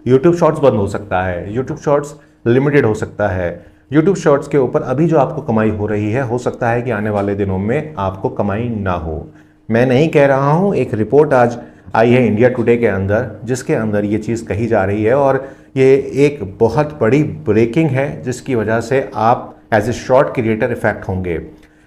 YouTube shorts बंद हो सकता है, यूट्यूब शॉर्ट्स लिमिटेड हो सकता है। यूट्यूब शॉर्ट्स के ऊपर अभी जो आपको कमाई हो रही है, हो सकता है कि आने वाले दिनों में आपको कमाई ना हो। मैं नहीं कह रहा हूँ, एक रिपोर्ट आज आई है इंडिया टुडे के अंदर, जिसके अंदर ये चीज़ कही जा रही है और ये एक बहुत बड़ी ब्रेकिंग है, जिसकी वजह से आप as a short creator effect होंगे।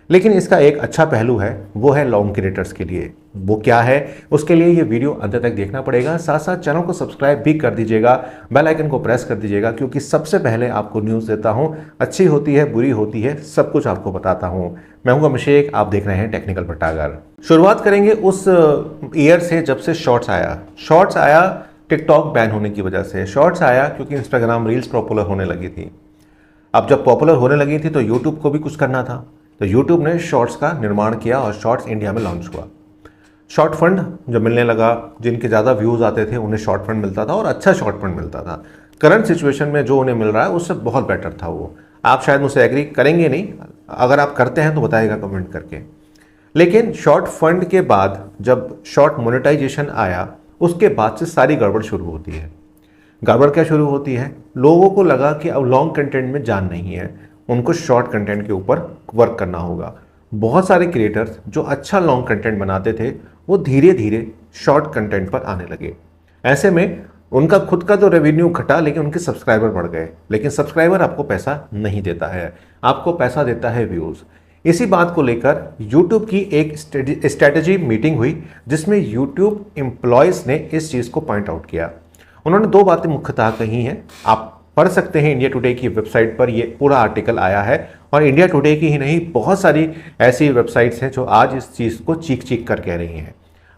लेकिन इसका एक अच्छा पहलू है, वो है लॉन्ग क्रिएटर्स के लिए। वो क्या है, उसके लिए ये वीडियो अंत तक देखना पड़ेगा। साथ साथ चैनल को सब्सक्राइब भी कर दीजिएगा, बेल आइकन को प्रेस कर दीजिएगा, क्योंकि सबसे पहले आपको न्यूज़ देता हूँ। अच्छी होती है, बुरी होती है, सब कुछ आपको बताता हूँ। मैं हूँ अभिषेक, आप देख रहे हैं टेक्निकल भट्टागर। शुरुआत करेंगे उस ईयर से जब से शॉर्ट्स आया। शॉर्ट्स आया टिकटॉक बैन होने की वजह से, शॉर्ट्स आया क्योंकि इंस्टाग्राम रील्स पॉपुलर होने लगी थी। अब जब पॉपुलर होने लगी थी तो यूट्यूब को भी कुछ करना था, तो यूट्यूब ने शॉर्ट्स का निर्माण किया और शॉर्ट्स इंडिया में लॉन्च हुआ। शॉर्ट फंड जब मिलने लगा, जिनके ज़्यादा व्यूज़ आते थे उन्हें शॉर्ट फंड मिलता था और अच्छा शॉर्ट फंड मिलता था। करंट सिचुएशन में जो उन्हें मिल रहा है उससे बहुत बेटर था वो। आप शायद मुझसे एग्री करेंगे नहीं, अगर आप करते हैं तो बताइएगा कमेंट करके। लेकिन शॉर्ट फंड के बाद जब शॉर्ट मोनेटाइजेशन आया, उसके बाद से सारी गड़बड़ शुरू होती है। गड़बड़ क्या शुरू होती है, लोगों को लगा कि अब लॉन्ग कंटेंट में जान नहीं है, उनको शॉर्ट कंटेंट के ऊपर वर्क करना होगा। बहुत सारे क्रिएटर्स जो अच्छा लॉन्ग कंटेंट बनाते थे, वो धीरे धीरे शॉर्ट कंटेंट पर आने लगे। ऐसे में उनका खुद का तो रेवेन्यू घटा, लेकिन उनके सब्सक्राइबर बढ़ गए। लेकिन सब्सक्राइबर आपको पैसा नहीं देता है, आपको पैसा देता है व्यूज़। इसी बात को लेकर यूट्यूब की एक स्ट्रेटजी मीटिंग हुई, जिसमें यूट्यूब एम्प्लॉयज़ ने इस चीज़ को पॉइंट आउट किया। उन्होंने दो बातें मुख्यतः कही हैं, आप पढ़ सकते हैं इंडिया टुडे की वेबसाइट पर, ये पूरा आर्टिकल आया है। और इंडिया टुडे की ही नहीं, बहुत सारी ऐसी वेबसाइट्स हैं जो आज इस चीज़ को चीख चीख कर कह रही हैं।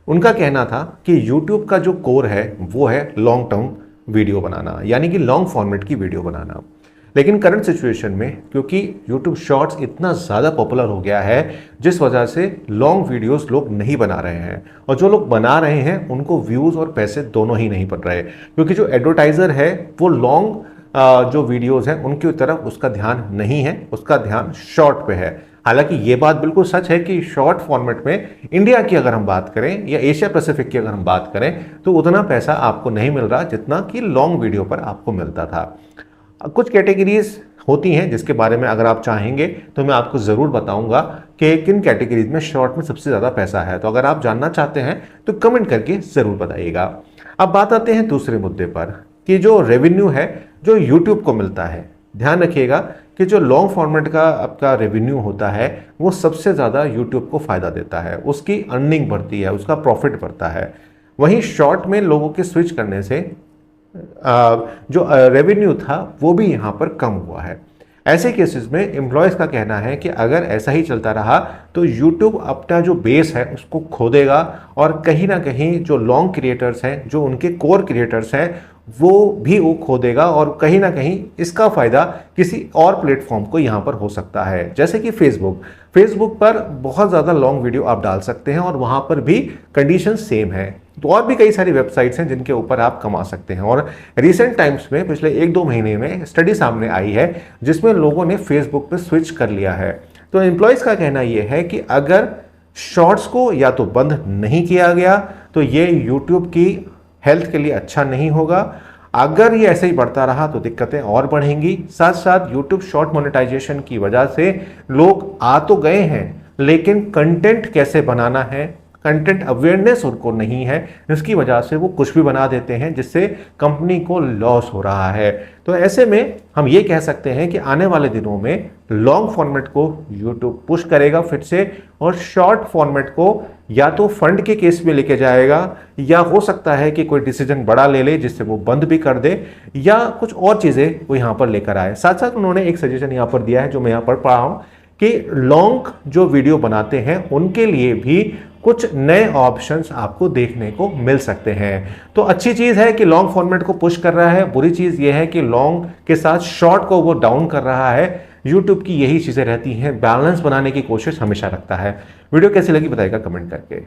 उनका कहना था कि यूट्यूब का जो कोर है वो है लॉन्ग टर्म वीडियो बनाना, यानी कि लॉन्ग फॉर्मेट की वीडियो बनाना। लेकिन करंट सिचुएशन में क्योंकि यूट्यूब शॉर्ट्स इतना ज़्यादा पॉपुलर हो गया है, जिस वजह से लॉन्ग वीडियोस लोग नहीं बना रहे हैं, और जो लोग बना रहे हैं उनको व्यूज़ और पैसे दोनों ही नहीं पड़ रहे, क्योंकि जो एडवर्टाइज़र है वो लॉन्ग जो वीडियोस हैं उनकी तरफ उसका ध्यान नहीं है, उसका ध्यान शॉर्ट पे है। हालांकि ये बात बिल्कुल सच है कि शॉर्ट फॉर्मेट में इंडिया की अगर हम बात करें या एशिया पैसिफिक की अगर हम बात करें, तो उतना पैसा आपको नहीं मिल रहा जितना कि लॉन्ग वीडियो पर आपको मिलता था। कुछ कैटेगरीज होती हैं जिसके बारे में अगर आप चाहेंगे तो मैं आपको ज़रूर बताऊंगा कि किन कैटेगरीज में शॉर्ट में सबसे ज़्यादा पैसा है। तो अगर आप जानना चाहते हैं तो कमेंट करके ज़रूर बताइएगा। अब बात आते हैं दूसरे मुद्दे पर कि जो रेवेन्यू है जो यूट्यूब को मिलता है। ध्यान रखिएगा कि जो लॉन्ग फॉर्मेट का आपका रेवेन्यू होता है वो सबसे ज़्यादा यूट्यूब को फ़ायदा देता है, उसकी अर्निंग बढ़ती है, उसका प्रॉफिट बढ़ता है। वहीं शॉर्ट में लोगों के स्विच करने से जो रेवेन्यू था वो भी यहाँ पर कम हुआ है। ऐसे केसेस में एम्प्लॉयज़ का कहना है कि अगर ऐसा ही चलता रहा तो YouTube अपना जो बेस है उसको खो देगा, और कहीं ना कहीं जो लॉन्ग क्रिएटर्स हैं, जो उनके कोर क्रिएटर्स हैं, वो खो देगा, और कहीं ना कहीं इसका फ़ायदा किसी और प्लेटफॉर्म को यहाँ पर हो सकता है। जैसे कि फेसबुक पर बहुत ज़्यादा लॉन्ग वीडियो आप डाल सकते हैं और वहाँ पर भी कंडीशन सेम है। तो और भी कई सारी वेबसाइट्स हैं जिनके ऊपर आप कमा सकते हैं। और रिसेंट टाइम्स में पिछले 1-2 महीने में स्टडी सामने आई है जिसमें लोगों ने फेसबुक पे स्विच कर लिया है। तो एम्प्लॉयज़ का कहना यह है कि अगर शॉर्ट्स को या तो बंद नहीं किया गया तो ये यूट्यूब की हेल्थ के लिए अच्छा नहीं होगा। अगर ये ऐसे ही बढ़ता रहा तो दिक्कतें और बढ़ेंगी। साथ साथ यूट्यूब शॉर्ट मोनेटाइजेशन की वजह से लोग आ तो गए हैं, लेकिन कंटेंट कैसे बनाना है, कंटेंट अवेयरनेस उनको नहीं है, इसकी वजह से वो कुछ भी बना देते हैं जिससे कंपनी को लॉस हो रहा है। तो ऐसे में हम ये कह सकते हैं कि आने वाले दिनों में लॉन्ग फॉर्मेट को यूट्यूब पुश करेगा फिर से, और शॉर्ट फॉर्मेट को या तो फंड के केस में लेके जाएगा, या हो सकता है कि कोई डिसीजन बड़ा ले ले जिससे वो बंद भी कर दे, या कुछ और चीज़ें वो यहाँ पर लेकर आए। साथ साथ उन्होंने एक सजेशन यहाँ पर दिया है जो मैं यहाँ पर पढ़ा हूँ कि लॉन्ग जो वीडियो बनाते हैं उनके लिए भी कुछ नए ऑप्शंस आपको देखने को मिल सकते हैं। तो अच्छी चीज़ है कि लॉन्ग फॉर्मेट को पुश कर रहा है, बुरी चीज़ यह है कि लॉन्ग के साथ शॉर्ट को वो डाउन कर रहा है। यूट्यूब की यही चीज़ें रहती हैं, बैलेंस बनाने की कोशिश हमेशा रखता है। वीडियो कैसी लगी बताइएगा कमेंट करके।